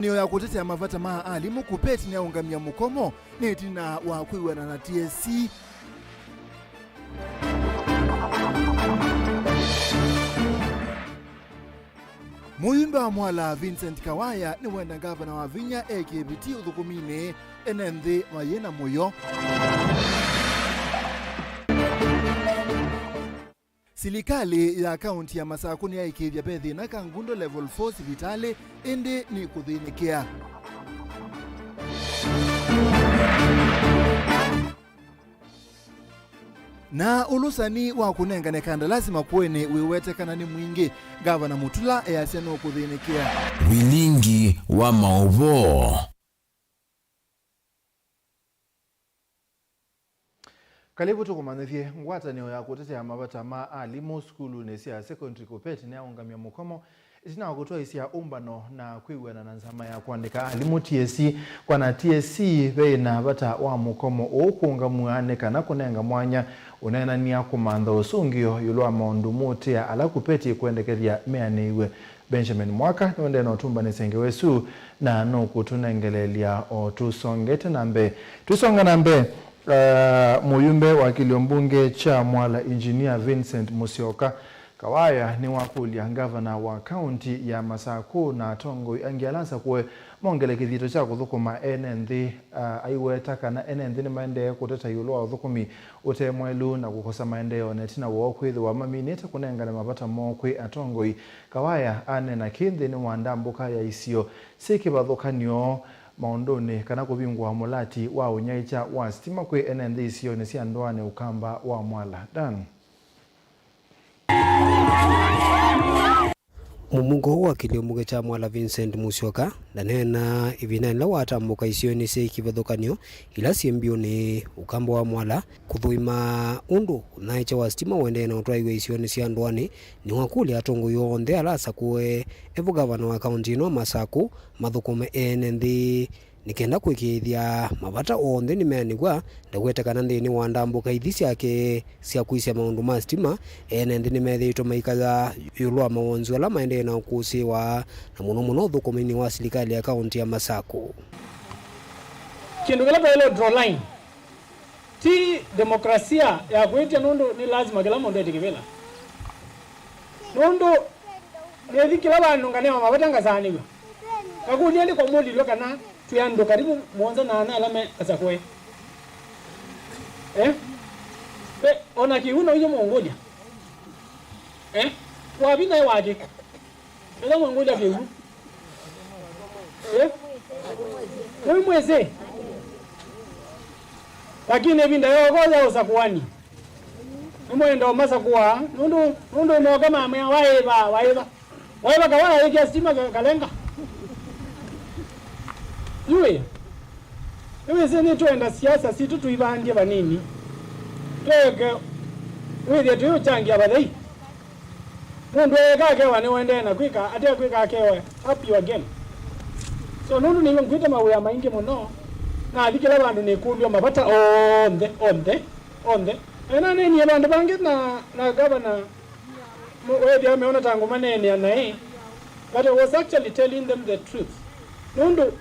Niyo ya kutetea mavata maa alimu kupeti ni ya ungamia mukomo ni tina wa kuiwa na TSC. Muyumbe wa mwala Vincent Kawaya ni wenda gavana wa Vinya AKBT udhukumine enenthi mayena moyo. Silikali ya kaunti ya Masakuni ya ikivya bethi na Kangundo level 4 sivitale ende ni kuthinikea. Na ulusani wa kunengane kanda lazima kuwene wiwete kanani mwingi gavana Mutula yasiano kuthinikea. Wilingi wa maovo. Kalibu tukumanethie ngwata niyo ya kutetea mavata maa alimu skulu nesia secondary kupeti ni ya ungamia mukomo itina wakutoa isi ya umbano na kuiwe na nanzama ya kuandika alimu TSC kwa na TSC vei na vata wa mukomo ukuunga muaneka na kunenga mwanya unaena ni ya kumandha usungio yulua maundu muti ya ala kupeti kuendekeria meane iwe. Benjamin Mwaka nwende na utumba nisenge wesu na nuku tunengelelia o tusongete nambe tusonga nambe. Muyumbe wa kiliombunge cha Mwala Engineer Vincent Musyoka Kawaya ni wakulia gavana wa kaunti ya Masaku na Tongoi angialasa kuwe mongele kithito cha kuthukuma enenthi aiwetaka na enenthi ni maende kuteta yulo wa uthukumi utemwelu na kukosa maendeo netina wokwithi wa maminite kunengana mapata mokwi Atongoi. Kawaya ane na kinthi ni wandambuka ya isio sikivathukanio maondoni kana kubingwa mulati wa unyaicha wa stima kwe enenthi isio nesia ndoane ukamba wa Mwala. Dan Mumungo wa kiliombunge cha Mwala Vincent Musyoka ndanena ivinanila watambuka isioni se kivadhokanio ila siembio ni ukamba wa Mwala kuthuima undu unaicha wa stima wende na utwaiwe isioni sia ndwani ni wakuli Atongoi yonthe alasa kuwe evu gavana wa kaunti ino Masaku mathukume enenthi nikenda kwikithia mavata onthe ni meanigwa ndagwetekana nthini wa ndambuka ithi ciake cia kuisya maundu ma stima enenthi ni methiitwo maikaga yulwa mawonzi ala maendee na ukusiwa na muno thukumini wa serikali ya kaunti ya Masaku. Kindu kila pale draw line ti demokrasia ya kwetia nundu ni lazima kila mundu etikivela nundu nethi kila bandu nganema mavata ngasaniwa kakulia ndi kwa muli lwa kana tuyando karibu mwanza na ana alame asakwe ona kiuno hiyo Mongolia wabina waje ila Mongolia kiu wewe mweze lakini binda yogoza usakwani mwendo Masakuwa nundu no kama mwa waiba kawaya yake stima kalenga Iwe zeni tuenda siasa si tuibandie banini. Tweke withie tuyuchangia bathai. Mundu ekake wane wende na kwika atia kwika akewe happy again. So nundu ni ngwita mawuya maingi muno na athikira bandu ni kundio mabata onde. Ena neni bandu bangi na governor wewe ameona tangu manene anae. But I was actually telling them the truth. Nundu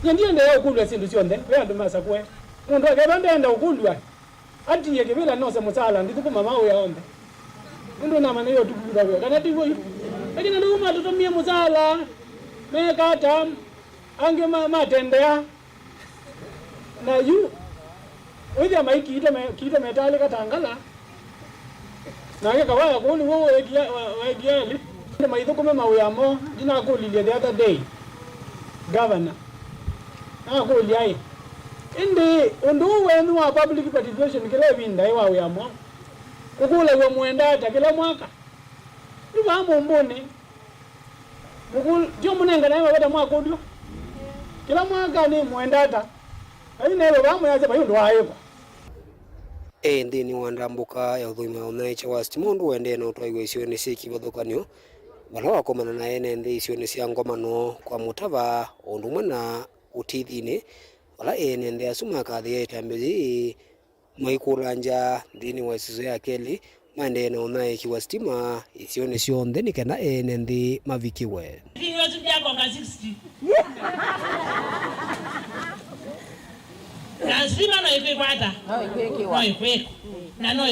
Ndiende ya ukulwa sindu sionde weandu Masakwe mundu akabanda enda ukulwa ati yekebela nose musala ndikukuma mawe yaonde mundu na maana hiyo tukula kwa kana tivo hiyo lakini ndio matotomia musala mekata ange matendea na yu wewe maiki kita metale katangala na yeye Kawaya kuni wewe wegiali maithukume mawe amo dina kulilia the other day governor kuliai indi undu wenu wa public participation kile binda iwa yamo kukula we mwenda ata kila mwaka iwa mumbone mukul jo munenga na iwa bata mwaka udio kila mwaka ni mwenda ata ayi nelo bamu yaje bayo ndo ayeko ndini wa ndambuka ya uthuima unaicha wa stima undu wende na utwaiwe isioni cia kivadhukanio wala wakomana na enenthi isioni cia ngomano kwa mutava undu mwana utithini wala enende asuma kathi ya itambizi maikuranja ndini wa isizo ya keli maendeeno naye kiwa stima isione sionthe nikena ene nthi mavikiwe lazima no ikwikwata no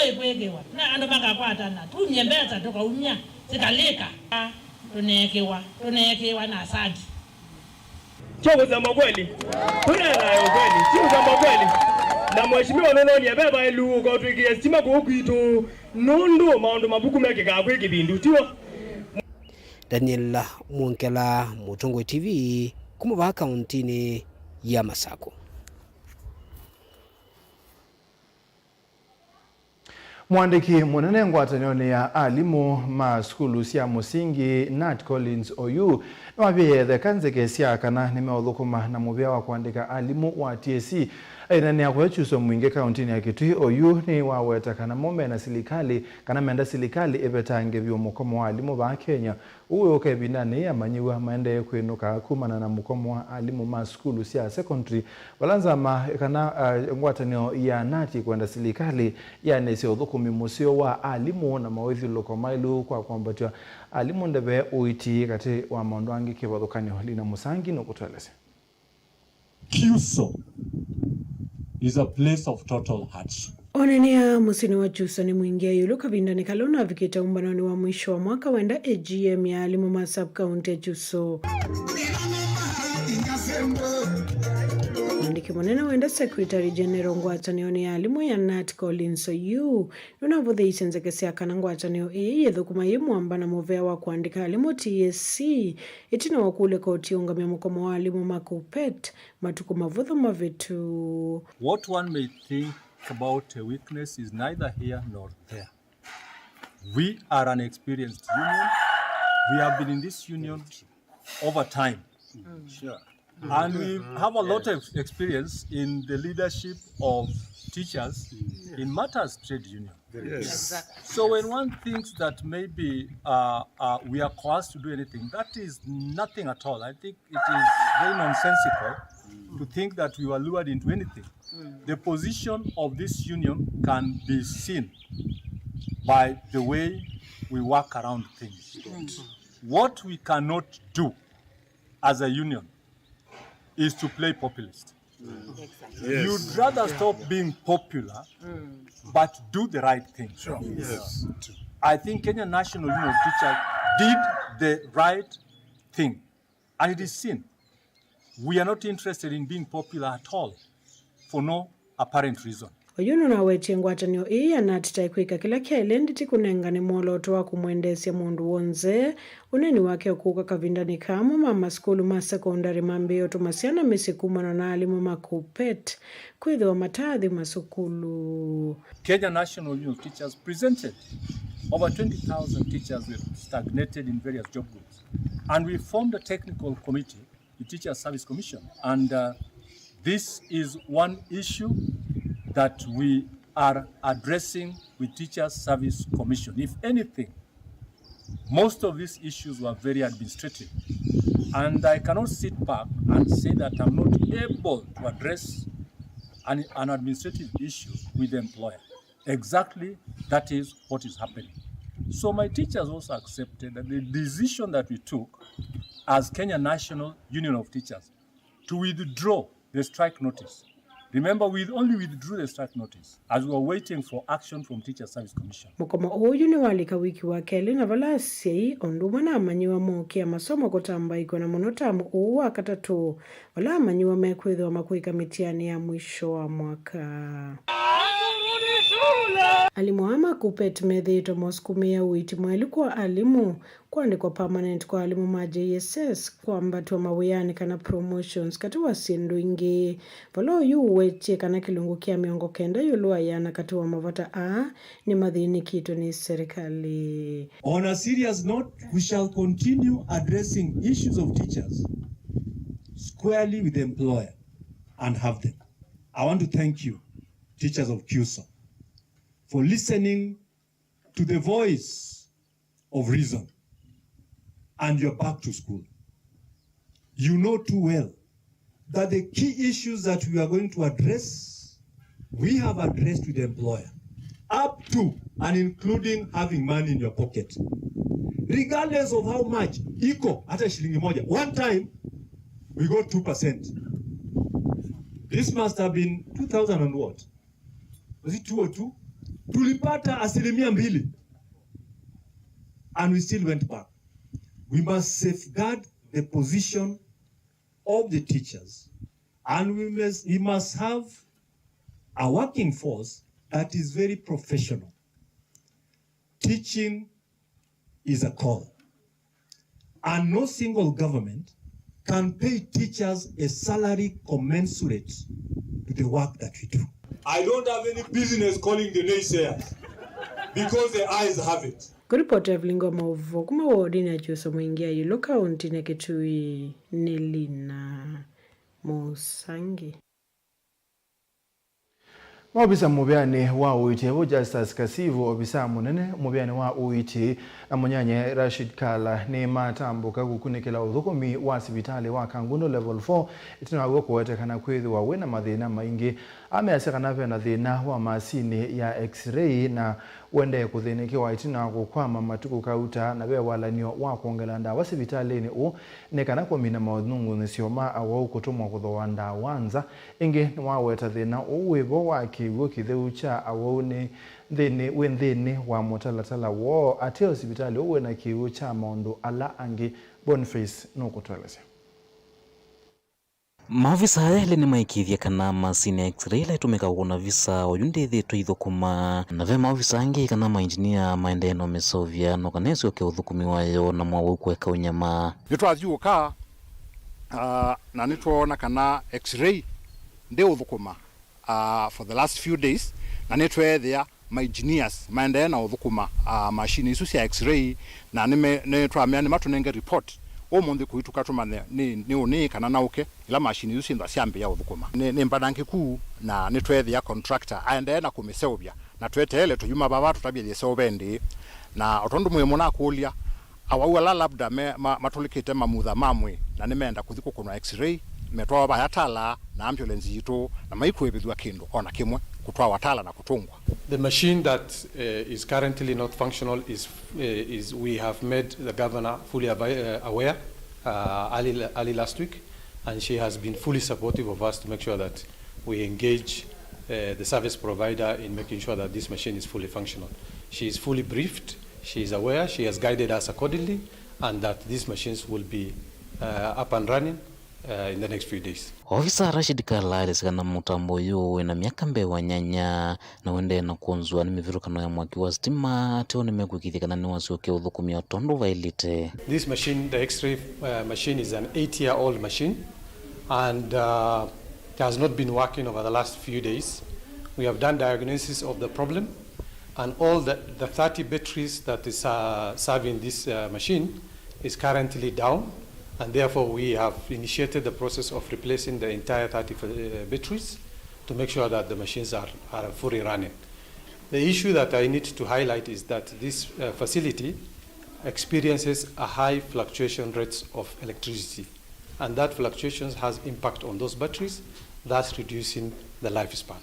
ikwikiwa na ando makakwata na tunyembeza tukaumia sikalika tunekewa na asadi sio kusema kweli tunayo kweli sio kusema kweli na mheshimiwa Nononi abeba elu ko twikie stima ko kwitu nundu maundu mabuku meke ka kwiki bindu tio. Daniel Munkela, Mutongwe TV, kuma kaunti ya Masako. Mwandiki munene ngwatanio ya alimu ma skulu cia musingi Nat Collins Oyu nwabiyethe kanzeke cia kana nimeothukuma na muvea wa kuandika alimu wa TSC aina ni akwechuso mwingi kauntini ya Kitui. Oyu ni waweta kana mombe na silikali kana menda silikali ebetange vyo mukomo wa alimu ba Kenya uwe ukebindani ya manyiwa maende kwinuka kumana na mukomo wa alimu ma skulu cia secondary balanza ma kana ngwatanio ya Nati kwenda silikali ya nesi othukumi musio wa alimu na mawithi loko mailu kwa kwambatwa alimu ndebe uiti kati wa maundu angi kibothukanio lina musangi no kutweleze. Kyuso is a place of total hardship. Onenia musini wa Juso ni mwingia yulu kabindani kalona vikita umbanoni wa mwisho wa mwaka wenda AGM ya alimu ma sub-county ya Juso. Mwandiki mwenena wenda Secretary General ngwatanio ni alimu ya Nat Collins Oyu nunavuthe isenzeke siakana ngwatanio yethukuma yimuamba na movea wa kuandika alimu TSC itina wakule koti ungamia mukomo wa alimu makupet matuku mavutho mavitu. What one may think about a weakness is neither here nor there. We are an experienced union. We have been in this union over time. Sure. And we have a lot of experience in the leadership of teachers in matters trade union. Yes. So when one thinks that maybe we are coerced to do anything, that is nothing at all. I think it is very nonsensical to think that we were lured into anything. The position of this union can be seen by the way we work around things. What we cannot do as a union is to play populist. Yes. You'd rather stop being popular, but do the right thing. Sure. Yes. I think Kenya National Union of Teachers did the right thing, and it is seen. We are not interested in being popular at all, for no apparent reason. Oyuno na weche ngwatanio ya natita ikuika kila kielendi tikunenga ni moloto wa kumwendesya mundu wonze uneni wake okuka kavindani kama mama skulu ma secondary mambeo tumasiana mesikumana na alimu makupet kwithe wa matadhi masukulu. Kenya National Union of Teachers presented over 20,000 teachers were stagnated in various job groups, and we formed a technical committee, the Teacher Service Commission, and this is one issue that we are addressing with Teachers Service Commission. If anything, most of these issues were very administrative, and I cannot sit back and say that I'm not able to address an administrative issue with the employer. Exactly that is what is happening. So my teachers also accepted that the decision that we took as Kenya National Union of Teachers to withdraw the strike notice. Remember, we only withdrew the strike notice as we were waiting for action from Teacher Service Commission. Mukoma huyu ni walika wiki wa keli na vala sei onduma na amanyiwa mokia masomo kutamba iko na monotamu uwa katatu wala amanyiwa mekwedhi wa makuika mitiani ya mwisho wa mwaka. Alimu ama kupet medhito moskumia uiti mwalikuwa alimu kuandikwa permanent kwa alimu ma JSS kwa mbatu wa mawiyani kana promotions katuwa sindu ingi valo yu uweche kana kilungu kia miongo kenda yuluwa yana katuwa mavata ni madhini kito ni serikali. On a serious note, we shall continue addressing issues of teachers squarely with the employer and have them. I want to thank you, teachers of Kyuso, for listening to the voice of reason, and you're back to school. You know too well that the key issues that we are going to address, we have addressed with the employer, up to and including having money in your pocket. Regardless of how much, iko hata shilingi moja. One time, we got 2%. This must have been 2000 and what? Was it 202? Tulipata 2%. And we still went back. We must safeguard the position of the teachers. And we must have a working force that is very professional. Teaching is a call. And no single government can pay teachers a salary commensurate to the work that we do. I don't have any business calling the naysayers because the eyes have it. Kuripoti Evelyn Mauvo kuma wodi na Joseph Mwingia yulo kaunti na Kitui Nelina Musangi. Maobisa mubyane wa uite bo Justus Kasivu obisa munene mubyane wa uite na munyanye Rashid Kala ne matambuka gukunikela uthukumi wa sibitali wa Kangundo level 4 itina gwokuwetekana kwithiwa wina mathina maingi ameasekana na thina wa masini ya x-ray na wende kuthinikiwa itina gukwama matuku kauta na be walanio wa kuongela ndawa sibitalini u nekana kwa mina maudhungu nisioma awa kutumwa kuthoa ndawanza ingi waweta thina uwibo wa kiwo kitheucha awone thini wendhini wa mutalatala wo ate hospitali uwe na kiwo cha maundu ala angi Boniface no kutweleza. Maafisa haya ni maikithia kana masini x-ray la itumika kuona visa oyunde thito ithukuma na ve maafisa angi kana maengineer maendeno mesovia no kanesi oke uthukumi wayo na mwawo kweka unyama nitwathiuka na nitwona kana x-ray nde uthukuma for the last few days na nitwethia my engineers maendeno uthukuma machine isu cia x-ray na nitwamia ni matunenge report omonde kuituka tumane ni kana nauke ila machine isu ndo ciambe ya uthukuma ni mbadanki ku na nitwethia contractor aendena kumiseobia na twetele tuyuma baba tutabie seobendi na otondu mwemo na kulia awawala labda matulikite mamutha mamwe na nimeenda kuthiko kuna x-ray metwa bayatala na ambulance yito na maikwebithwa kindu ona kimwe kutwa watala na kutungwa. The machine that is currently not functional is we have made the governor fully aware early last week, and she has been fully supportive of us to make sure that we engage the service provider in making sure that this machine is fully functional. She is fully briefed, she is aware, she has guided us accordingly, and that these machines will be up and running in the next few days. Ofisa Rashid Kala alisikana mutambo yu na miaka mbewa nyanya na wende na kuonzua ni mivirukano ya mwaki wa stima teo ni mekuikithikana ni wasioke uthukumi ya tondo vailite. This machine, the X-ray machine, is an 8-year-old machine, and it has not been working over the last few days. We have done diagnosis of the problem, and all the 30 batteries that is serving this machine is currently down. And therefore, we have initiated the process of replacing the entire 30 batteries to make sure that the machines are fully running. The issue that I need to highlight is that this facility experiences a high fluctuation rates of electricity, and that fluctuations has impact on those batteries, thus reducing the lifespan.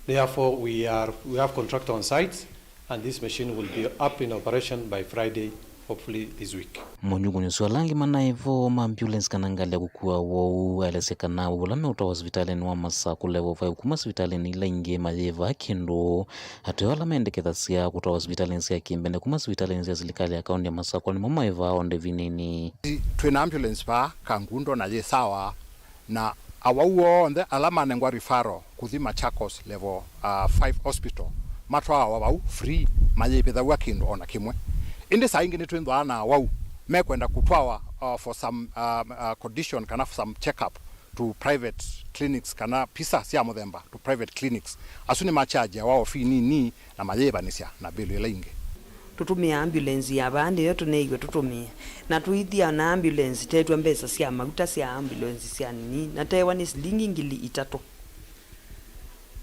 Therefore, we have contractor on site, and this machine will be up in operation by Friday, hopefully this week. Monyugu ni sualangi manaivo ambulance kanangalia kukua wau alesekana ulame uta hospitali ni wa Masaku level 5 kuma hospitali ni ila inge majeva kindu hatuyola maendekeza sia kutoa hospitali nsia kimbende kuma hospitali nsia silikali ya kaunti ya Masaku ni mama eva onde vinini twina ambulance pa Kangundo na ye sawa na awauo onde alama nengwa rifaro kuthima Machakos level 5 hospital matwa awau free majepetha wa kindu ona kimwe indi saingi ni twindwa na wau mekwenda kutwawa for some condition kana for some check-up to private clinics kana pisa sia muthemba to private clinics asuni machaji wao fi nini na mayeba nisia na bill ile inge tutumia ambulance ya bandi yo tuneigwe tutumia na tuithia na ambulance tetwa mbesa sia maguta sia ambulance sia nini na tewa ni shilingi ngili 3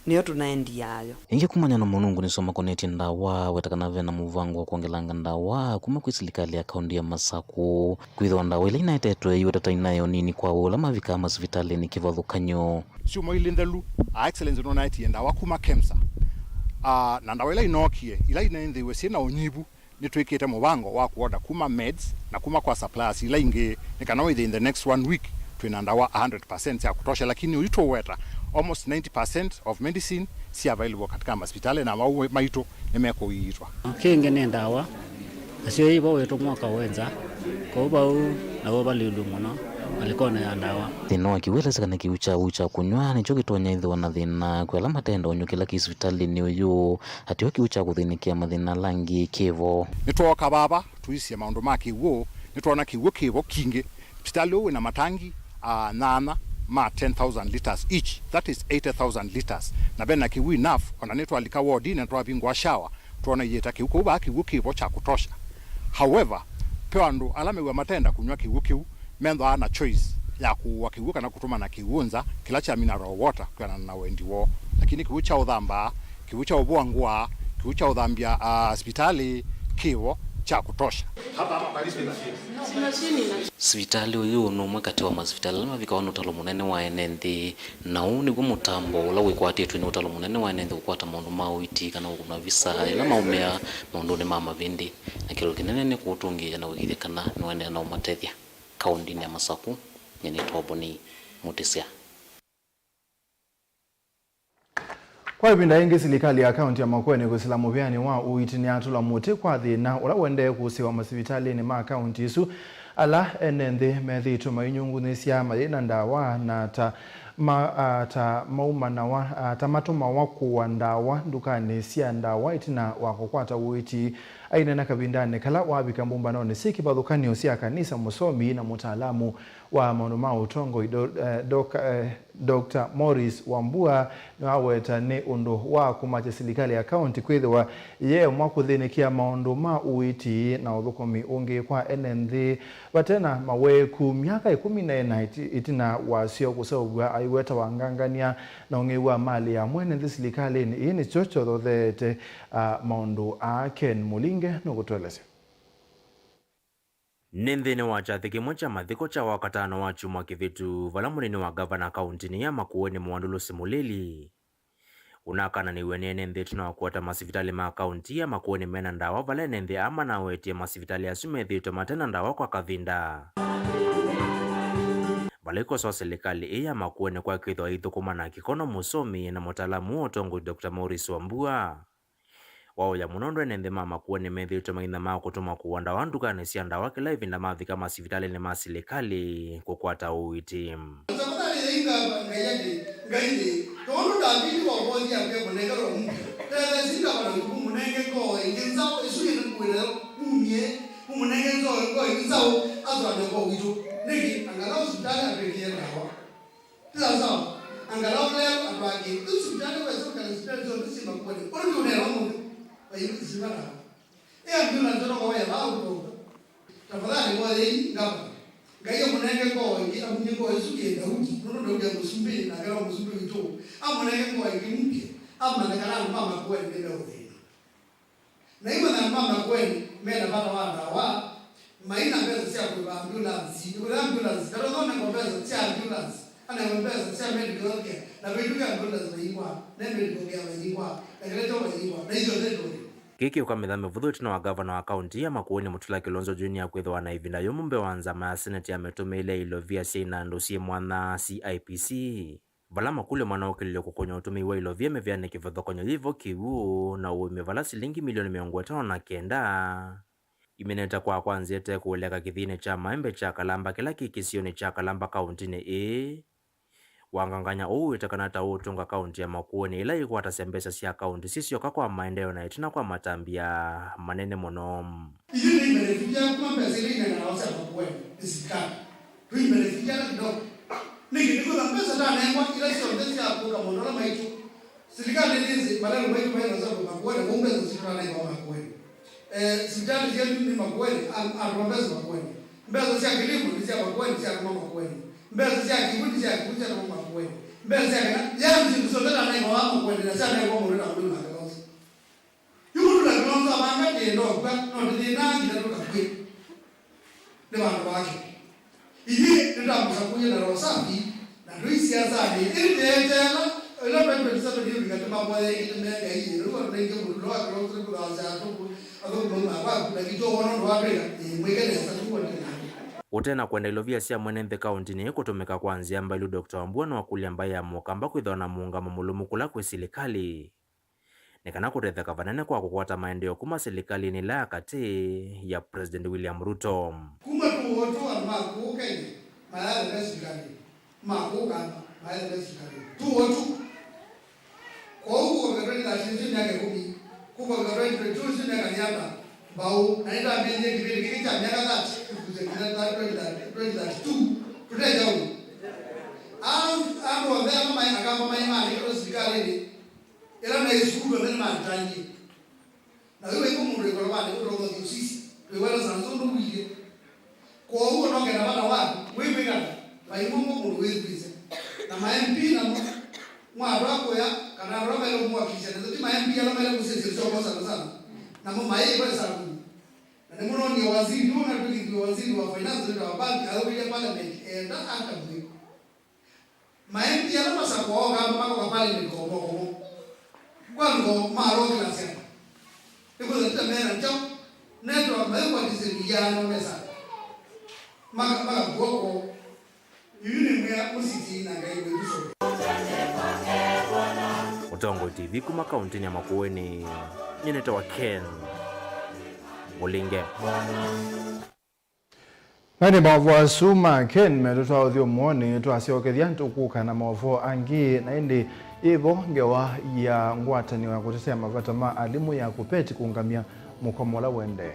niyo tunaendi yayo inge kumanya na munungu ni soma koneti ndawa wetakana vena muvango wa kuongelanga ndawa kuma kuisilikali ya kaunti ya Masaku kwitho ndawa ile inaetetwe iwe tata inayo nini kwa ula mavika masvitali ni kivathukanyo sumo ilindelu excellence no night ndawa kuma KEMSA na ndawa ila inokie ila inendiwe sina unyibu nitwikite mubango wa kuoda kuma meds na kuma kwa suppliers ila inge nikana within the next 1 week twina ndawa 100% ya kutosha, lakini ulito weta almost 90% of medicine si available katika hospitali na maito nimeko yiitwa kinge ne ndawa asio ibo wetu mwaka wenza ko bau na bo balilu muno alikona ya ndawa thina wa kiwelesakana kiucha kunywa nicho gitonya ithwa na thina kwela matenda unyukila kisivitali ni uyu hatio kiucha kuthinikia mathina langi kivo nitwoka baba tuisia maundu maki wo nitwona kiwo kivo kingi hospitali wina matangi 8 ma 10,000 liters each, that is 80,000 liters na bena kiwi enough ona nitwalika ward na twabingwa shower tuona yeta kiuko ba kiwo cha kutosha. However, pewandu alamewa matenda kunywa kiwo mendo ana choice ya kuwa kiwo kana kutuma na kiwunza kila cha mineral water kwa na wendi wo, lakini kiwo cha udhamba kiwo cha ubwangwa kiwo cha udhambia hospitali kiwo cha kutosha hapa sivitali uyu numwe kati wa masivitali lama vikaona utalo munene wa enenthi na huu niguo mutambo ula wikwatetwe ni utalo munene wa enenthi gukwata maundu ma uiti kana kuna visa ila maumea maundu ni ma mavindi na kilo kinene ni kutungia na wigithikana niwene na umatethia kaundini ya Masaku nyene Toboni Mutisia. Kwa ibinda ingi silikali ya kaunti ya Makueni kusila mubiani wa uitini atula muti kwa dhina ula wende kusiwa masivitali ni maa kaunti isu ala enende methi tumayunyungu nisia mayina ndawa na ta mauma na wa tamatuma wakuwa ndawa ndukani sia ndawa itina wakukwata uiti aina na kabindane kala wabika mbumba noni siki badhukani osia kanisa musomi na mutaalamu wa maunuma utongo Dr. Morris Wambua na aweta ne undo wa kumacha silikali ya kaunti kwithwa ye mwakuthinikia maunduma uiti na uthukomi ungi kwa NND batena maweku miaka 14 itina wasio kusogwa aiweta wangangania na ungewa mali ya mwene silikali ni ini chocho dhothete maundu a Ken Mulinge no kutweleza Nendhene wa chathi kimwe cha mathiko cha wakatano wa chumwa kivitu vala munene wa gavana kauntini ya Makueni Mwandulo Simuleli unakana ni wene nendhe tunawakuata masivitali ma kaunti ya Makueni mena ndawa vala nendhe ama na wetie masivitali ya sumethito matena ndawa kwa kavinda vala ikosoa serikali ya Makueni kwa kithwa ithukuma na kikono musomi na mutaalamu utongo Dr. Morris Wambua wao ya munondo nendhe mama Makueni methito maina ma kutuma kuwanda wanduka nesia ndawa kila ivinda mavika masivitali ni masilikali kukwata uiti tafadhali kwa hii ngapa gaiya munenge ko ingi amunye ko isuke Daudi nono Daudi amusumbi na gara musumbi wito amunenge ko ingi mke amana kana mama Makueni ndio udhina na hiyo na mama Makueni mena bana wa maina pesa sia kwa ambulance karo dona kwa pesa sia ambulance ana pesa sia medical care na vitu vya ambulance vaingwa na medical care vaingwa na kile vaingwa na hizo ndio Kiki ukamidha mevudhu itina wa gavana wa kaunti ya Makueni Mutula Kilonzo Junior kwithwa na ivinda yomumbe wanzama ya seneti ya metumeile ilovia sina ndosie mwana CIPC vala makule mwana ukilio kukonya utumi wa ilovia meviane kifadho konyo hivo kiwu na umevala silingi milioni 59 imeneta kwa kwanziete kuuleka kithine cha maembe cha Kalamba kila kikisioni cha Kalamba kaunti ni wanganganya itakana utunga kaunti ya Makueni ila ikuata sembesa siya kaunti sisio kwa maendeleo na itina kwa matambia manene monom. Ili imerefugia kuma pesa na nawasa Makueni isikana. Tu imerefugia na kidogo. Niko na pesa tana yangu ila sio ndezi ya kuka mondola maitu. Serikali ndizi badala maitu kwa sababu Makueni ngombe zisitana na kwa Makueni. Serikali yetu ni Makueni arwambeza Makueni. Mbeza sia kilimo ni sia Makueni sia kama Makueni. Mbeza sia kibudi sia kibudi sia kama Makueni. Mbeza sia ya mzindusotana na kwa Makueni na sia na kwa mondola mdula kaosa. Yulu la Kilonzo abanga ndo kwa ndo ndina ngira ndo kakwe. Ne bantu bake. Ibi ndio msakuye na rosafi na ndio siasa ni ile tena ila mimi sasa ndio nikatema moja ile mega hii ndio ndio ndio kwa sababu kwa sababu ado mama kwa kitu wana ndo Afrika mwekele sasa kwa nini utena kwenda ilovia sia mwenende kaunti ni kutumika kwanzia mbailu Dr. Wambua na wakuli ambaye amukamba kwithona muungamo mulumu kula kwe serikali nekana kuretheka vanene kwa kukwata maendeleo kuma serikali ni la kati ya President William Ruto kuma tu watu wa maku Kenya malaya ya serikali maku kama malaya ya serikali tu watu kwa huko kwa kwenda tashinzi miaka 10 kwa kwenda tujuzi miaka nyamba bau naenda mbele kipindi kiki cha miaka 30 kuzekana 2022 tunaje huko au wazee mama akamba mama ile serikali ni ila na isukuru na mantangi na wewe kama mtu kwa baba ndio ndio sisi wewe sana ndio wige kwa huo ndio kana bana wapi wewe kana baimbo mtu wewe pisa na MP na mwa wako ya kana roba ile mwa kisha ndio MP ala mala kusisi sio kwa sana na mama yeye kwa sana na ndio ni waziri ndio waziri wa finance ndio wa banki au ile parliament enda hata mwiko MP ala masa kwa kama kwa parliament kwa kwando maro klasi hapa ndio ndio mena njoo neto ambayo disiriano mesa maka boko yuni mwa usiti na gaiwe ruso Utongo TV kuma kaunti ya Makueni nyeneta wa Ken Mulinge Nani mavu suma Ken meruta audio mwoni tuasiokethia ntukuka na mavu angi na indi ivo ngewa ya ngwatani wa kutetea mavata ma alimu ya kupeti kuungamia mukomola wende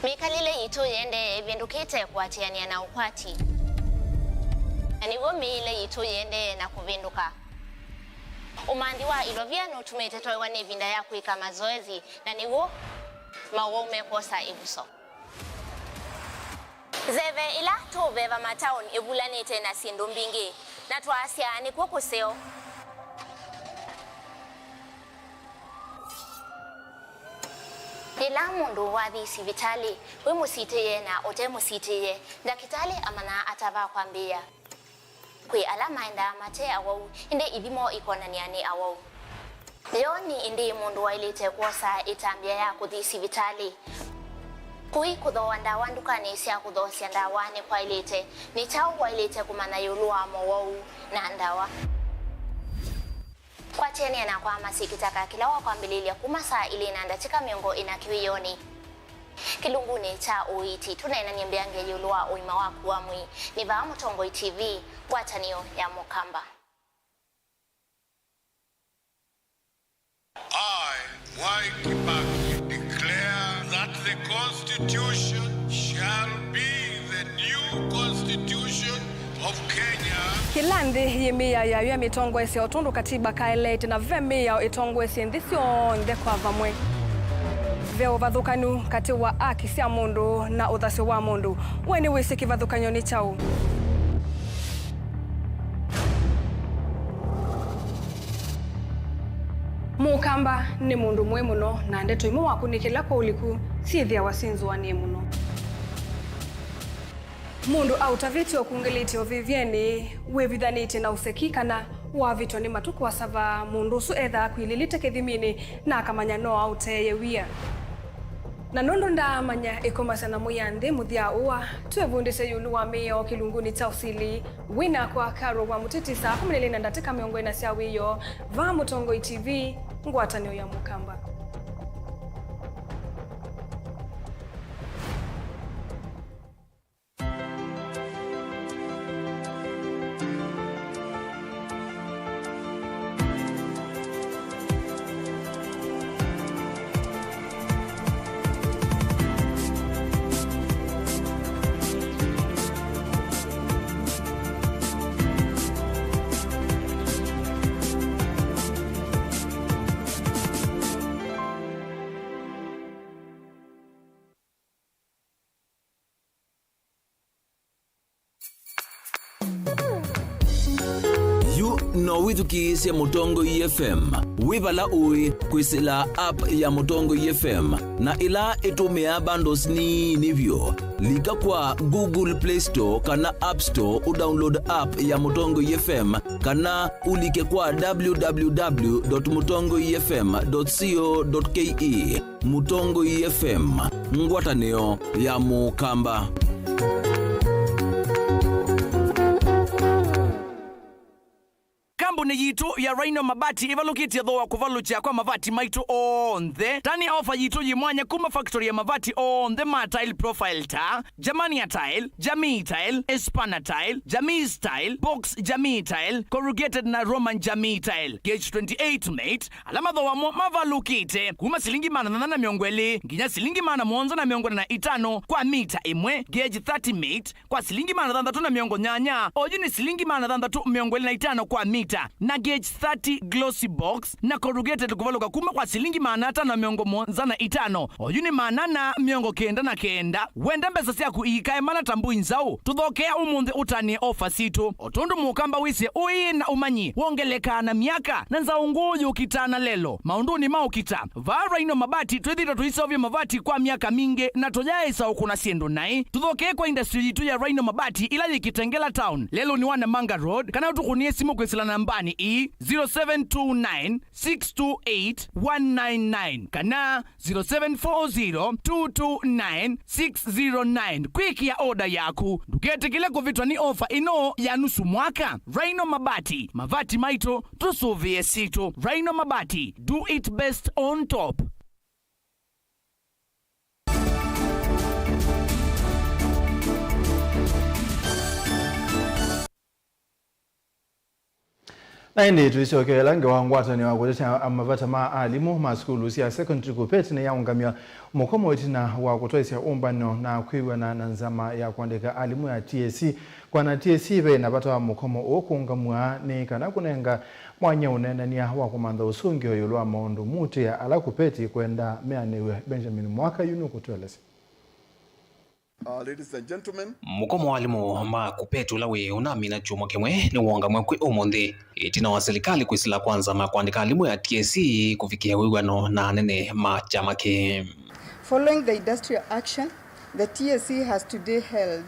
mikalile itu yende vindukite kuatiania na ukwati anigo miile itu yende na kuvinduka umandi wa ilovia no tumete wa nevinda ya kuika mazoezi na nigo mawome kosa ibuso zeve ila toveva mataoni ebulanete na sindu mbingi na twasia ni kokoseo ila mundu wathi sivitali we musitiye na ote musitiye ndakitali amana atava kwambia kwi alama enda mate awau inde ibimo ikonaniani awau leoni indi mundu wailite kuosa itambia ya kuthisi vitali kui kudhoanda wandukani sia kudhosia ndawane kwa ilite ni chao wailite kumana yulua mowau na ndawa kwa cheni na kwa masikitaka kila wakwambililia kumasa ili nandatika miongo inakiwiyoni kilunguni cha uiti tunaena niambiange yulua uima waku wa mwi ni vaa Mutongo TV watanio ya Mukamba. I, Mwai Kibaki, declare that the Constitution shall be the new Constitution of Kenya. Kilandi yimia ya yue mitongo esi otundu katiba kaelete na vemi ya itongo esi ndisio ndekwa vamwe. Veo vathukanu kati wa aki sia mundu na uthasi wa mundu weni wisi kivathukanyo ni chau. Mukamba ni mundu mwe muno na ndeto imu wakunikila kwa uliku sithia wasinzu wanie muno. Mundu autaviti okungiliti ovivyeni wevithaniti na usekikana wavito ni matuku wasava mundu su etha kwililite kithimini na akamanya no auteye wia. Na nondo ndamanya ikomasana muyanthi muthia uwa twevundise yulu wa mio kilunguni cha usili wina kwa karo wa mutiti saa 12 ndatika miongo ina sia wiyo vaa Mutongo TV ngwatanio ya Mukamba. no withukisye Mutongo FM wibala ui kwisila app ya Mutongo FM na ila itumia bundles ni nivyo lika kwa Google Play Store kana App Store udownload app ya Mutongo FM kana ulike kwa www.mutongoefm.co.ke. Mutongo FM, ngwatanio ya Mukamba. Kampuni yitu ya Rhino Mabati ivalukitie thoa kuvalucha kwa mavati maitu onthe. Tani ofa yitu yimwanya kuma factory ya mavati onthe ma tile profile ta, Jamania tile, Jamii tile, Espana tile, Jamii style, Box Jamii tile, Corrugated na Roman Jamii tile. Gauge 28 mate, alama thoa mavalukite kuma silingi mana na miongweli, nginya silingi mana mwonza na miongweli na itano kwa mita imwe. Gauge 30 mate, kwa silingi mana dhandatu na miongo nyanya, ojuni silingi mana dhandatu miongweli na itano kwa mita. Na gauge 30 glossy box na corrugated kuvaluka kuma kwa silingi manata na miongo monza na itano. Oyuni manana miongo kenda na kenda. Wenda mbesa siya kuikae mana tambu inzao. Tudhokea umunde utani ofa situ. Otundu Mukamba wisi ui na umanyi. Wongeleka na miaka. Nanza unguyu kitana lelo. Maunduni mao kita. Vaa Rhino Mabati tuedhita tuisovya mavati kwa miaka minge. Na tojae isa ukuna siendo nai. Tudhokea kwa industry yitu ya Rhino Mabati ilaji Kitengela Town. Lelo ni wana Manga Road. Kana utukunie simu kwa sila nambani 0729628199 kana 0740229609. Kwiki ya oda yaku dukete kile kuvitwa ni ofa ino ya nusu mwaka. Rhino Mabati, mavati maito tusuvie sito. Rhino Mabati, do it best on top. Na indi tuisokela ngewangwata ni wakutetea amavata ma alimu maskulu siya secondary kupeti na yaungamia mukomo wetina wakutoisia umbano na kuiwa na nzama ya kuandika alimu ya TSC kwa na TSC ve napata wa mukomo okungamua ni kana kunenga mwanya unenania wakumanda usungi oyulwa maundu muti ya ala kupeti kwenda meaniwe Benjamin Mwaka yunu kutuelesi. Ladies and gentlemen, mukomo walimu ma kupetu lawe unamina chumo kemwe ni wonga mwekwe omonde itina wa serikali kwisila kwanza ma kuandika alimu ya TSC kufikia wigwano na nene ma chama ke. Following the industrial action, the TSC has today held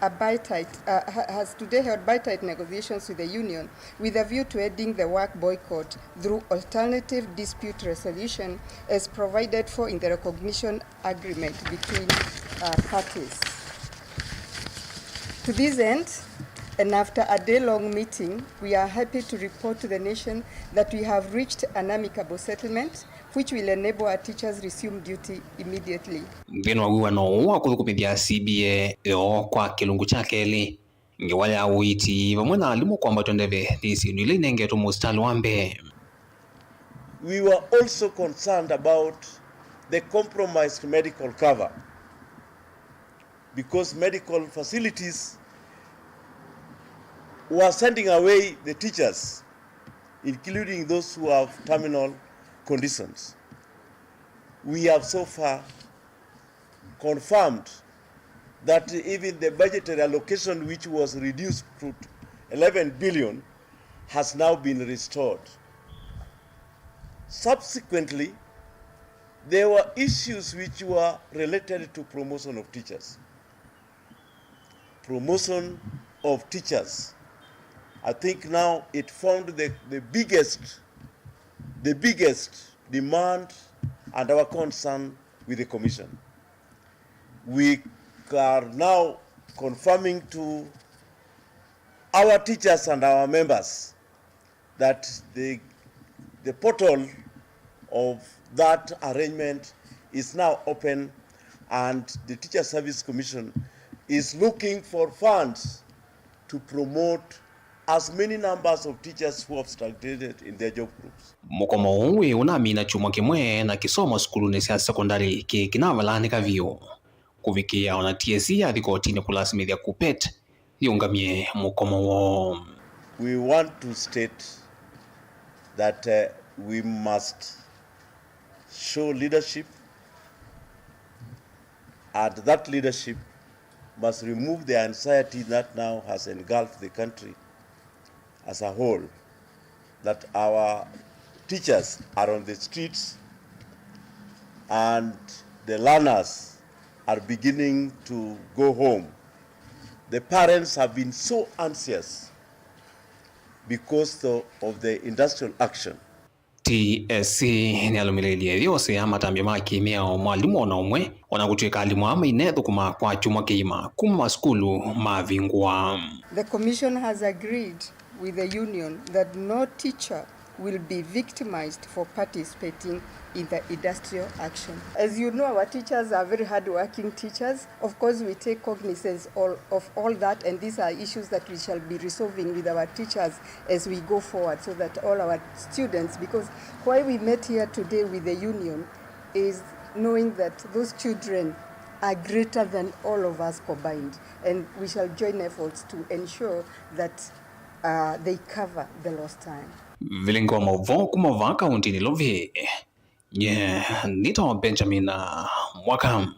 bilateral negotiations with the union with a view to ending the work boycott through alternative dispute resolution as provided for in the recognition agreement between parties. To this end, and after a day-long meeting, we are happy to report to the nation that we have reached an amicable settlement which will enable our teachers resume duty immediately. Ngeno wawiwa no wakuthukumithia CBA yo kwa kilungu chake li ngewaya witi vamwena alimu kwamba tondeve thisi nile nengeto mustali wambe. We were also concerned about the compromised medical cover because medical facilities were sending away the teachers, including those who have terminal conditions. We have so far confirmed that even the budgetary allocation, which was reduced to 11 billion, has now been restored. Subsequently, there were issues which were related to promotion of teachers. Promotion of teachers, I think now it formed the biggest demand and our concern with the Commission. We are now confirming to our teachers and our members that the portal of that arrangement is now open, and the Teacher Service Commission is looking for funds to promote as many numbers of teachers who have stagnated in their job groups. Mukomo uwe unamina chuma kimwe na kisomo skulu nesi ya sekondari kinavalanika vio. Kuvikia ona TSC ya dhiko tini kulasimithia kupet yungamie mukomo wo. We want to state that we must show leadership, and that leadership must remove the anxiety that now has engulfed the country as a whole that our teachers are on the streets and the learners are beginning to go home. The parents have been so anxious because of the industrial action. TSC ni alumilelie yose ya matambia makimia o mwalimu ona umwe wanagutweka alimu ama inetho kuma kwa chuma keima kuma skulu mavingwa. The commission has agreed with the union that no teacher will be victimized for participating in the industrial action. As you know, our teachers are very hard-working teachers. Of course, we take cognizance of all that, and these are issues that we shall be resolving with our teachers as we go forward, so that all our students, because why we met here today with the union is knowing that those children are greater than all of us combined, and we shall join efforts to ensure that they cover the lost time. Vilingo mavo kumava kaunti ni Love. Nito Benjamin Mwakam.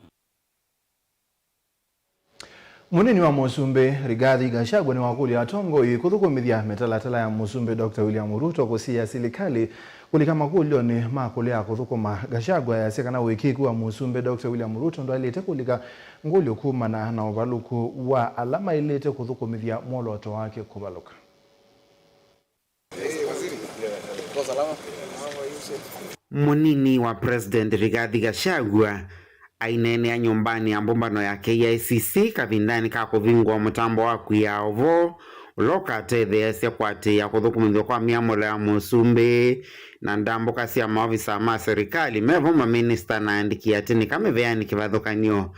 Munini wa Musumbe Rigathi Gachagua ni wakuli atongo ikuthukumithia metalatala ya Musumbe Dr. William Ruto kusia silikali kulika makulio ni makulia kuthukuma Gachagua yasekana wikiku wa Musumbe Dr. William Ruto ndo alete kulika ngulio kumana na ubaluku wa alama ilete kuthukumithia moloto wake kubaluka. Munini wa President Rigathi Gachagua ainenea nyumbani ambombano ya KICC kavindani kakuvingwa mutambo wa kuyaovo uloka tetheesya kwati ya kuthukumithio kwa miamolo ya Musumbe na ndambo kasi ya maofisa ma serikali mevo maminista na andiki atini kameveani kivathukanio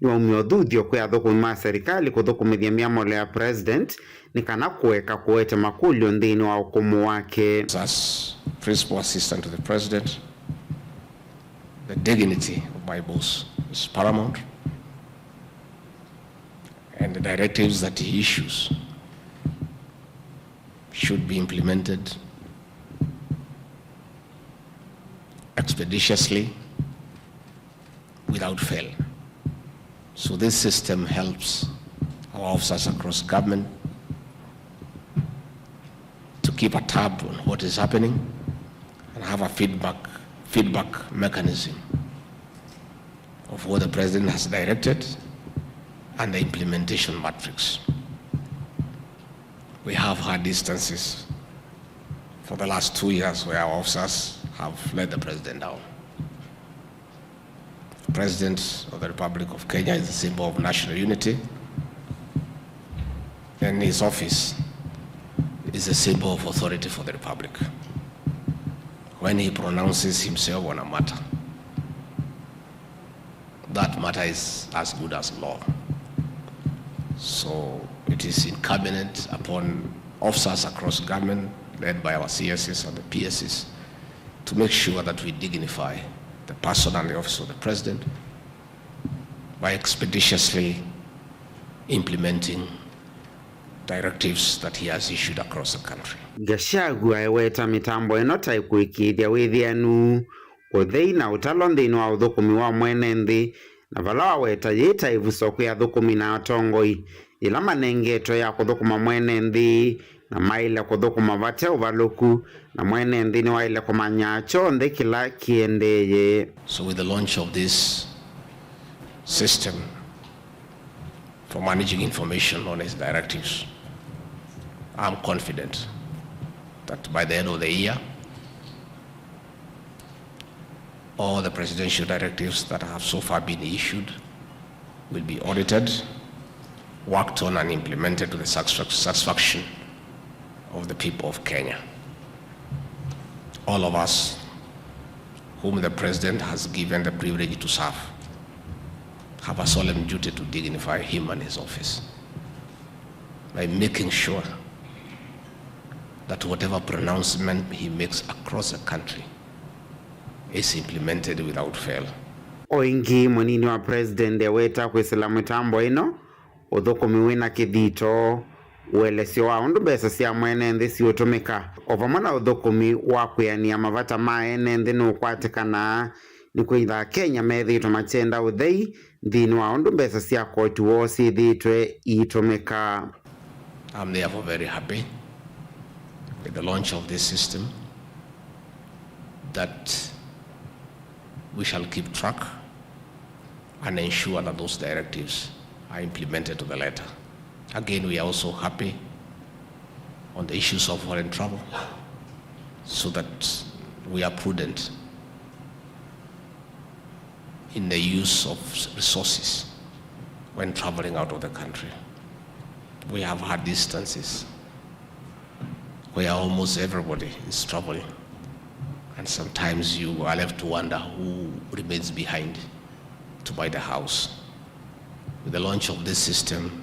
ni umyothuthio kwa thukuma serikali kuthukumithia miamolo ya president ni kana kuweka kuwete makulio ndini wa hukumu wake. As principal assistant to the president, the dignity of my boss is paramount, and the directives that he issues should be implemented expeditiously without fail. So this system helps our officers across government to keep a tab on what is happening and have a feedback mechanism of what the president has directed and the implementation matrix. We have had instances for the last 2 years where our officers have let the president down. The President of the Republic of Kenya is a symbol of national unity, and his office is a symbol of authority for the Republic. When he pronounces himself on a matter, that matter is as good as law. So it is incumbent upon officers across government, led by our CSs and the PSs, to make sure that we dignify the person and the office of the president by expeditiously implementing directives that he has issued across the country. Gachagua eweta mitambo enota ikuikithia withianu utheina utalo nthini wa uthukumi wa mwene nthi na vala waweta yita ivuso ya thukumi na atongoi ila manengeto ya kuthukuma mwene nthi na maile kuthukuma vate uvaluku na mwene nthi ni waile kumanya chonde kila kiendeye. So with the launch of this system for managing information on his directives, I'm confident that by the end of the year, all the presidential directives that have so far been issued will be audited, worked on and implemented to the satisfaction of the people of Kenya. All of us whom the president has given the privilege to serve have a solemn duty to dignify him and his office by making sure that whatever pronouncement he makes across the country is implemented without fail. Oingi munini wa president eweta kwisila mitambo ino uthukumi wina kithito uelesio wa undu besa sia mwene nthi siutumika ovamana uthukumi wa kwiania mavata maene nthi nukwatikana ni kwitha Kenya methitwe machenda uthei nthini wa undu besa sia koti wo sithitwe itumika. I'm therefore very happy with the launch of this system, that we shall keep track and ensure that those directives are implemented to the letter. Again, we are also happy on the issues of foreign travel, so that we are prudent in the use of resources when traveling out of the country. We have had instances where almost everybody is traveling, and sometimes you are left to wonder who remains behind to buy the house. With the launch of this system,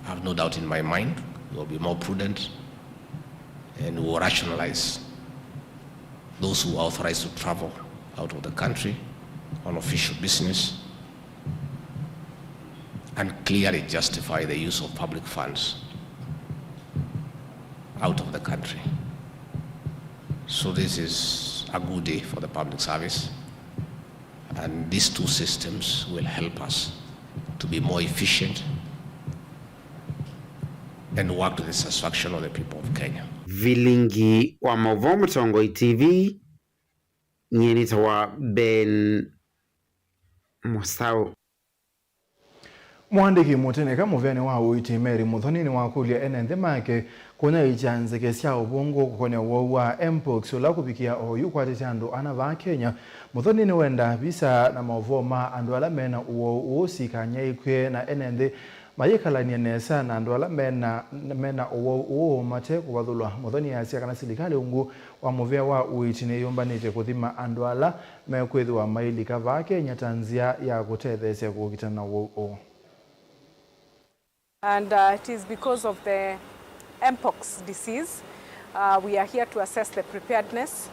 I have no doubt in my mind, we will be more prudent and we will rationalize those who are authorized to travel out of the country on official business and clearly justify the use of public funds out of the country. So this is a good day for the public service, and these two systems will help us to be more efficient and work to the satisfaction of the people of Kenya. Vilingi wa Mavo Mutongo TV, nyenitawa Ben Musau. Mwandiki muteneka muvene wa uiti Mary Muthonini wa kulia enende make kuna ichanze kesia ubongo kukone wa mpox ula kupikia oyu kwa titiandu anava Kenya. Muthonini wenda bisa na mavoma andu ala mena uosi kanyaikwe na enende mayekala nyenesa na andu ala mena uo mate kuwadhulwa. Muthoni ya siya kana silikali ungu wa muvea wa uiti ne yombanite kuthima andu ala mekwedhi wa maili kava Kenya tanzia ya kutethesya kukitana uo. And it is because of the mpox disease. We are here to assess the preparedness.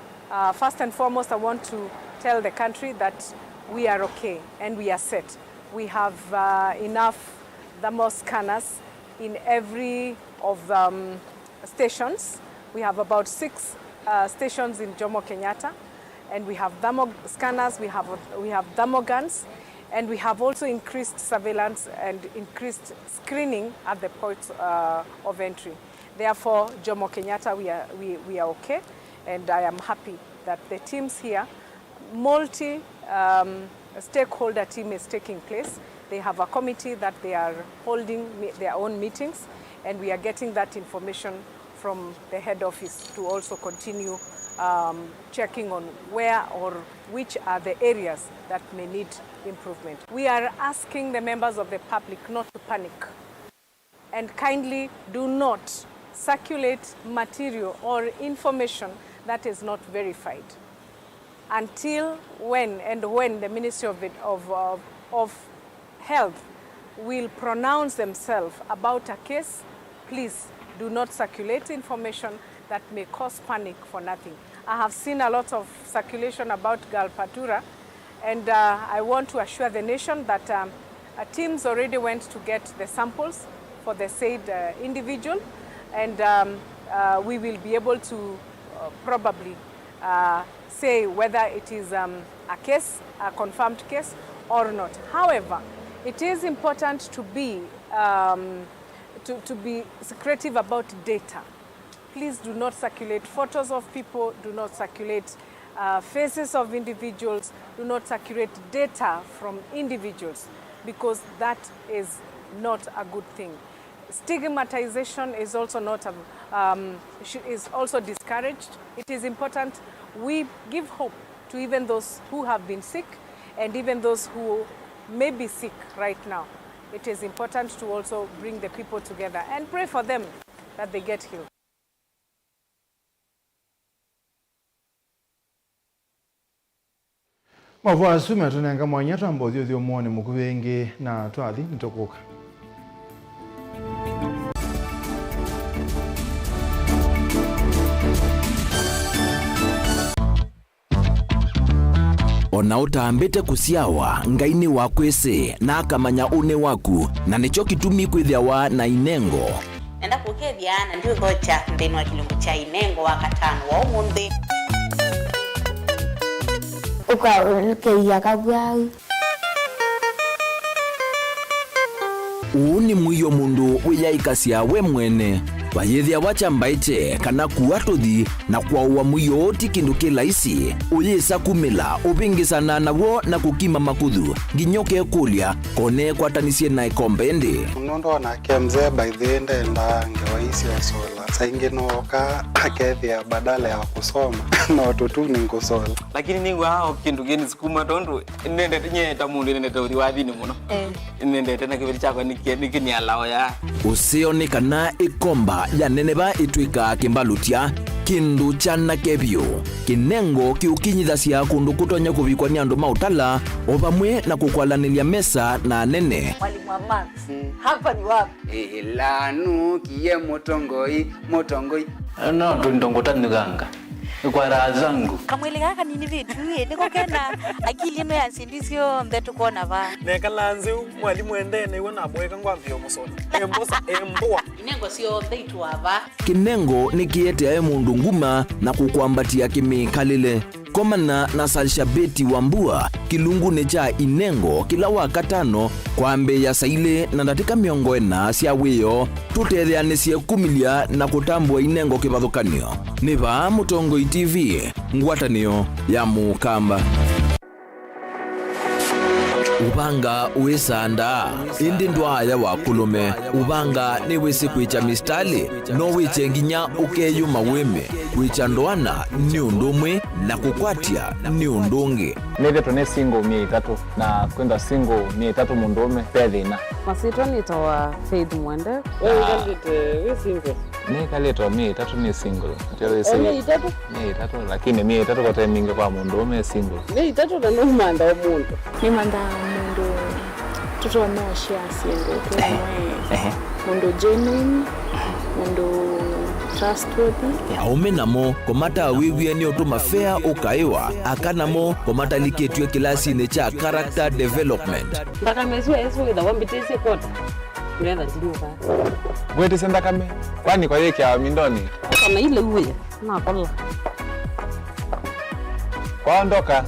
First and foremost, I want to tell the country that we are okay and we are set. We have enough thermal scanners in every of the stations. We have about 6 stations in Jomo Kenyatta, and we have thermal scanners, we have thermal guns, and we have also increased surveillance and increased screening at the ports of entry. Therefore, Jomo Kenyatta, we are okay, and I am happy that the teams here, multi-stakeholder team is taking place. They have a committee that they are holding their own meetings, and we are getting that information from the head office to also continue checking on where or which are the areas that may need improvement. We are asking the members of the public not to panic and kindly do not circulate material or information that is not verified until when the Ministry of Health will pronounce themselves about a case. Please do not circulate information that may cause panic for nothing. I have seen a lot of circulation about Galpatura, and I want to assure the nation that teams already went to get the samples for the said individual, and we will be able to probably say whether it is a confirmed case or not. However, it is important to be secretive about data. Please do not circulate photos of people, do not circulate faces of individuals, do not circulate data from individuals, because that is not a good thing. Stigmatization is also not is also discouraged. It is important we give hope to even those who have been sick and even those who may be sick right now. It is important to also bring the people together and pray for them that they get healed. Mavu asume tunenga mwanyata mbodhio dhio mwone mkuwengi na tuadhi nitokuka. Ona utambite kusiawa ngaini wakwese na akamanya une waku na nicho kitumi kwithiawa na inengo. Enda kukethiana ndio gocha ndeni wa kilungu cha inengo wa katano wa umundi. Ukarukeia kabwau. Uni mwiyo mundu wiyaikasia we mwene vayethia wachambaite kana kuatuthi na kwa uamu yoti kindu kilaisi uyisa kumila uvingisana nawo na kukima makuthu nginyoke kulia kone kwatanisie na ikombende Nondo na kemze by the end enda ngewaisi ya sola saingi nooka akethia badala ya kusoma na watoto ni kusola lakini ningu hao kindu geni sikuma tondu nende nyeta mundu nende tori wathini muno nende tena kibiri chako nikini alao ya usioni kana ikomba ya neneba itwika kimbalutia kindu chana kebyo kinengo kiukinyithasia kundu kutonya kuvikwa ni andu mautala o vamwe na kukwalanilia mesa na nene mwalimu wa maths hapa ni wapi lanu kiye motongoi no ndongotani ganga kwa raha zangu kamwili gaka nini vitu niko kena akili ino ya sindisio mbetu kona va nekalanze mwalimu endene iwe nabweka ngwambio musola embosa embwa inengo sio theitu wava kinengo nikiete mundu nguma na kukwambatia kimikalile komana na Salshabeti Wambua kilungune cha inengo kila wakatano kwambe ya saile na ndatika miongo ena sia wiyo tutetheanisye kumilia na kutambua inengo kivathukanio niva Mutongo TV ngwatanio ya Mukamba Ubanga uisanda indi ndwaya wa kulume ubanga ni wisi kwicha mistali no wiche nginya ukeyuma wime kwicha ndwana ni undumwe na kukwatia ni undungi neve tone single 300 na kwenda single 300 mundume pethina masito nitawa Faith Mwende we single nikaletwa 300 ni single ni 3 lakini 300 kwa timing kwa mundume single ni 3 na no manda omuntu ni manda mundu tuto no share single kwa mundu genuine mundu trustworthy aume namo komata wiwie ni utuma fair ukaiwa akanamo komata liketwe kilasi ne cha character development ndaka mezu ezo ida wambitese kota nenda ndiuka gwete senda kame kwani kwa yeke ya mindoni kama ile uwe na kola kwaondoka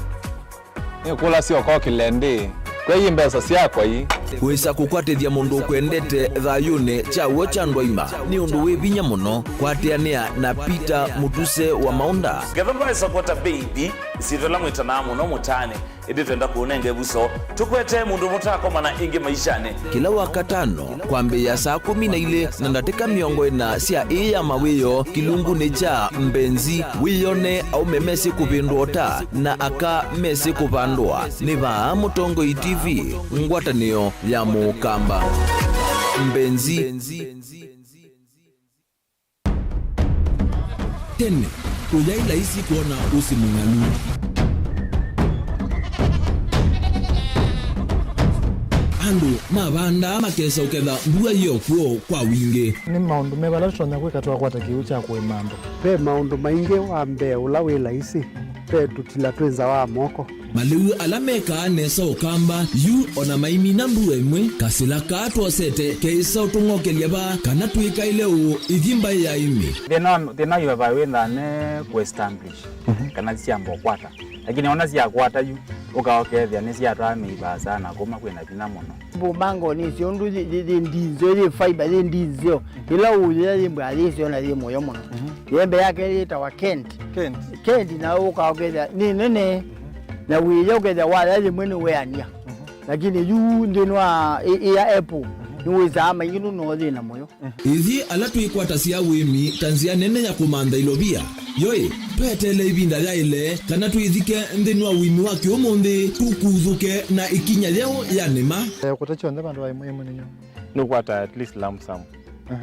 ni kula sio kwa kilende kwa hii mbesa siakwa hii wisa kukwatithia mundu kwendete thayune chawo cha ndwaima ni undu wivinya muno kwatiania na Peter Mutuse wa Maunda gavana supporta baby sitola mwitana muno mutane idi twenda kuunenge buso tukwete mundu mutako mana ingi maishane kila wakatano kwambe ya saa 12 na ndatika miongo ena sia iya mawiyo kilungu ni cha mbenzi wiyone au memesi kupindota na aka mesi kupandwa niva Mutongo TV ngwatanio ya Mukamba mbenzi tene uyaila isi kuona usimunganu andu mavanda makesa uketha mbua iyo kuo kwa wingi ni maundu mevala tutonya kwika twakwata kiu cha kuimando pe maundu maingi wambe ula wila isi pe tutila twenza wa moko maliu alameka nesa ukamba yu ona maimi na mbua imwe kasila katwosete keisa utungokelia ba kana tuikaile u ithimba ya imi thina yu vawitha ne kuestablish kana siambo kwata lakini ona sia kwata yu ukaokethia ni sia twamiiba sana kuma kwina thina muno bumango ni cio ndu ndinzo ni fiber ni ndinzo ila uye ni mbali cio na moyo muno yembe yake itawa Kent na ukaokethia ni nene na wiye ukethia wala ni mwene weania lakini yu ndinwa ya Apple niwizama inginu no thina moyo ithi ala twikwata cia wimi tanzia nene ya kumanda ilovia yoi petele ibinda ya ile kana tuithike ndinwa wimi wa kiumundi tukuthuke na ikinya leo ya nema kutacho ndaba ndo aimwe munyo no kwata at least lump sum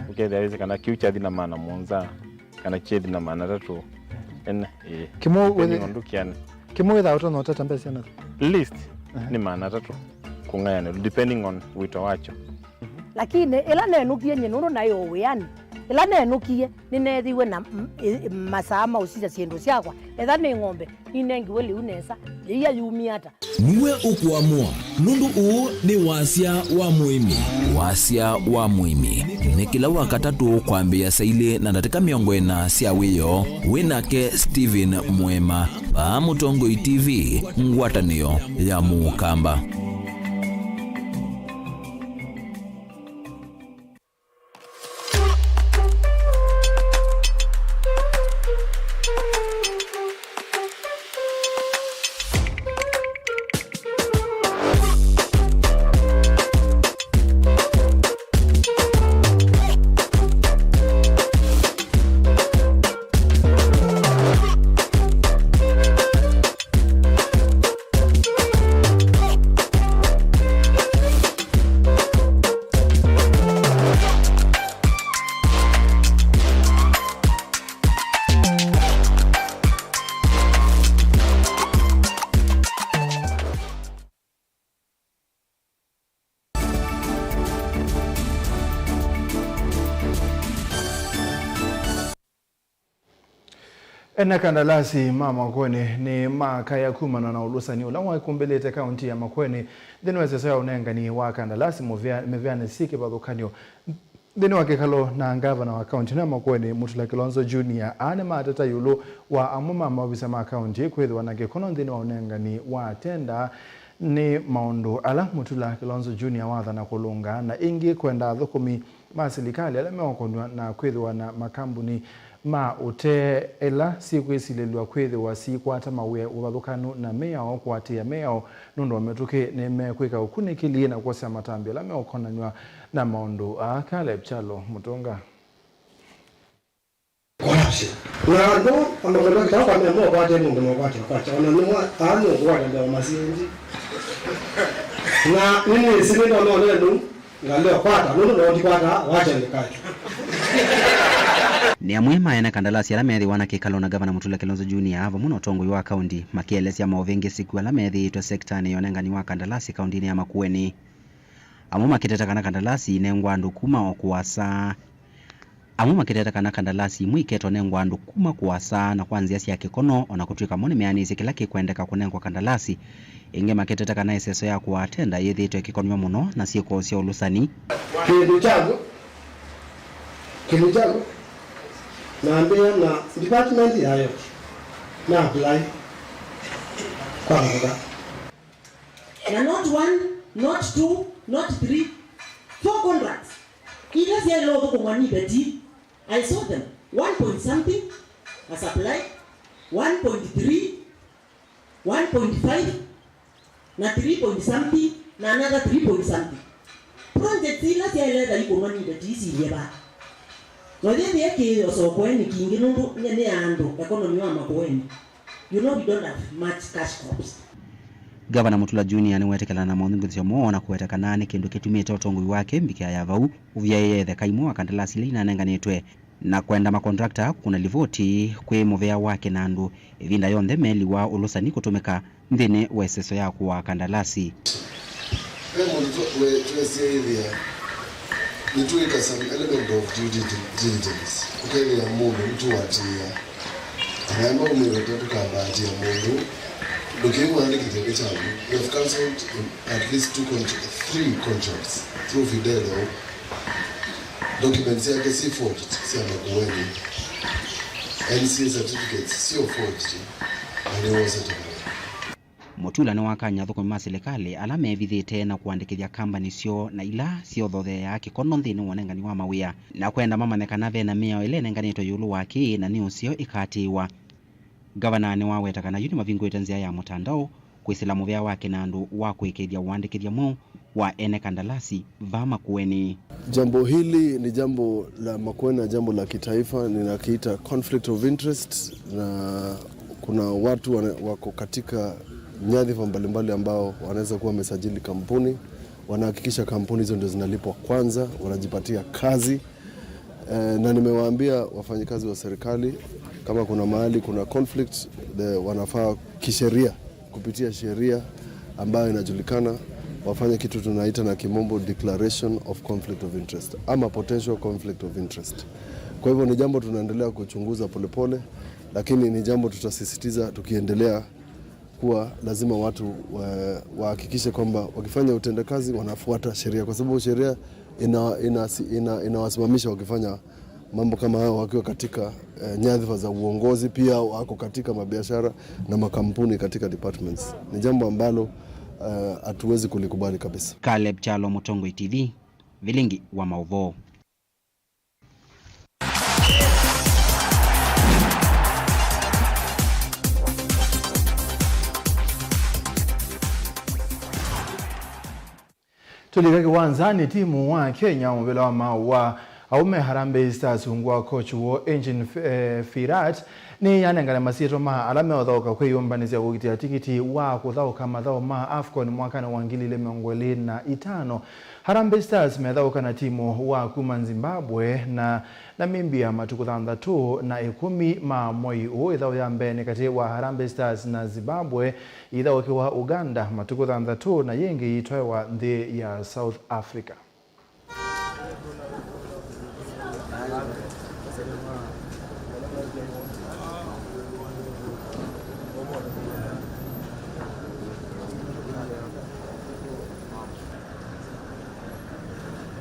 ukethia weze kana kiucha thina mana monza kana chedi na mana tatu en kimo ndukiana kimo without no tata mbesa na list ni mana tatu kungayana depending on wito wacho lakini ila nenukie nyenuru nayo wiani ila nenukie ninethiwe na masama usija ciendu ciakwa etha ni ng'ombe inengiwe liu nesa iya yumiata niwe ukuamua nundu uu ni wasia wa muimi ni kila wakatatu kwambia saile na ndatika miongo ena sia wiyo winake Steven Mwema pa Mutongo TV ngwatanio ya Mukamba Ena kandalasi mama Makueni ni makaya kumana na ulusani ulawa kumbelete kaunti ya Makueni deni wezesaya unenga ni wa kandalasi mevyane sike badhukanyo deni wakekalo na gavana wa kaunti na Makueni Mutula Kilonzo Junior ane matata yulu wa amuma mawisa ma kaunti kwezi wanagekono deni wa unenga ni wa tenda ni maundu ala Mutula Kilonzo Junior wadha na kulunga na ingi kwenda dhukumi masilikali ala mewakonwa na kwezi wana makambuni ma ute ela siku isilelwa kwethe wa siku ata mawe ubathukanu na meyao kwatia meyao nundo metuke neme kwika ukunikili na kwasa matambi la meokonanywa na maundu Caleb Chalo Mutonga na ndo ambapo kwa memo kwa tena ndo kwa tena wananua tano kwa ndio masinji na nini sisi ndo ndo ngaleo kwata ndo ndikwata wacha nikacho ni amwe maena kandalasi ala methi wana kikalo na gavana Mutula Kilonzo Junior ava muno tongo wa kaunti makielesya maovengi siku ala methi itwa sektani yonengani wa kandalasi kaunti ya Makueni amwe makiteta kana kandalasi nengwa andu kuma okuwasa amwe makiteta kana kandalasi mwiketo nengwa andu kuma kuwasa na kwanzia sia kikono ona kutwika mone meanisi kila kikwendeka kunengwa kandalasi inge makiteta kana iseso ya kuatenda yethi itwa kikono muno na sieko sia ulusani kindu changu naambia na department yayo na apply kwa muda na not 1 not 2 not 3 4 contracts ile zile logo kwa mwani beti I saw them 1 point something as applied 1.3 1.5 na 3 point something na another 3 point something project ile zile dali kwa mwani beti hizi yeba Wadi yake Makueni kingi nundu nyene ando economy wa Makueni. You know we don't have much cash crops. Gavana Mutula Junior ni wetekela na maungu nsio na kuweteka nani kindu kitumite utongo wake mbikia ya vau uvyaye the kaimu wa kandalasi lina nenganitwe na kwenda makontrakta kuna livoti kwe movea wake nandu evinda yonthe meli wa ulusani kutumika nthini weseso ya kuwa kandalasi. Nituika some element of due diligence. Ukele ya mungu mtu watia. Anaamba umeleta tukabatia mungu. Looking at the changu, we have cancelled at least 3 contracts through Fidelo. Documents yake si forged, si Makueni. NCA certificates si forged. And it was a Mutula ni wakanya thuko maserikali ala mevithite na kuandikithia company sio na ila sio thothe ya kikono nthini wonengani wa mawia na kwenda mamanekana thena meo ile nenganitwe yulu waki na ni usio ikatiwa gavana ni waweta kana yuni mavingo itanzia ya mutandao kwisila muvya wake na andu wa kuikithia uandikithia mu wa ene kandalasi va Makueni. Jambo hili ni jambo la Makueni na jambo la kitaifa, ninakiita conflict of interest, na kuna watu wako katika nyadhifa mbalimbali ambao wanaweza kuwa wamesajili kampuni, wanahakikisha kampuni hizo ndio zinalipwa kwanza, wanajipatia kazi. Na nimewaambia wafanyikazi wa serikali kama kuna mahali kuna conflict, wanafaa kisheria kupitia sheria ambayo inajulikana wafanye kitu tunaita na kimombo declaration of conflict of interest ama potential conflict of interest. Kwa hivyo ni jambo tunaendelea kuchunguza polepole, lakini ni jambo tutasisitiza tukiendelea kuwa lazima watu wahakikishe kwamba wakifanya utendakazi wanafuata sheria, kwa sababu sheria inawasimamisha wakifanya mambo kama hayo wakiwa katika nyadhifa za uongozi, pia wako katika mabiashara na makampuni katika departments. Ni jambo ambalo hatuwezi kulikubali kabisa. Caleb Chalo, Mutongo TV, Vilingi wa Mauvoo. Tulikaki wanzani timu wa Kenya mbele wa mawa aume Harambee Stars ungwa coach wo Engine Firat ni yanengana masiro ma alame odhoka kwe yombanizia kukitia tikiti wa kudhauka madhao ma AFCON mwakana wangilile miongoli na 5. Harambee Stars medhauka na timu wa kuma Zimbabwe na Namibia matukudhanda tu na 10 ma moi o idhao ya mbene kati wa Harambee Stars na Zimbabwe idhao kiwa Uganda matukudhanda tu na yengi itwae wa the ya South Africa.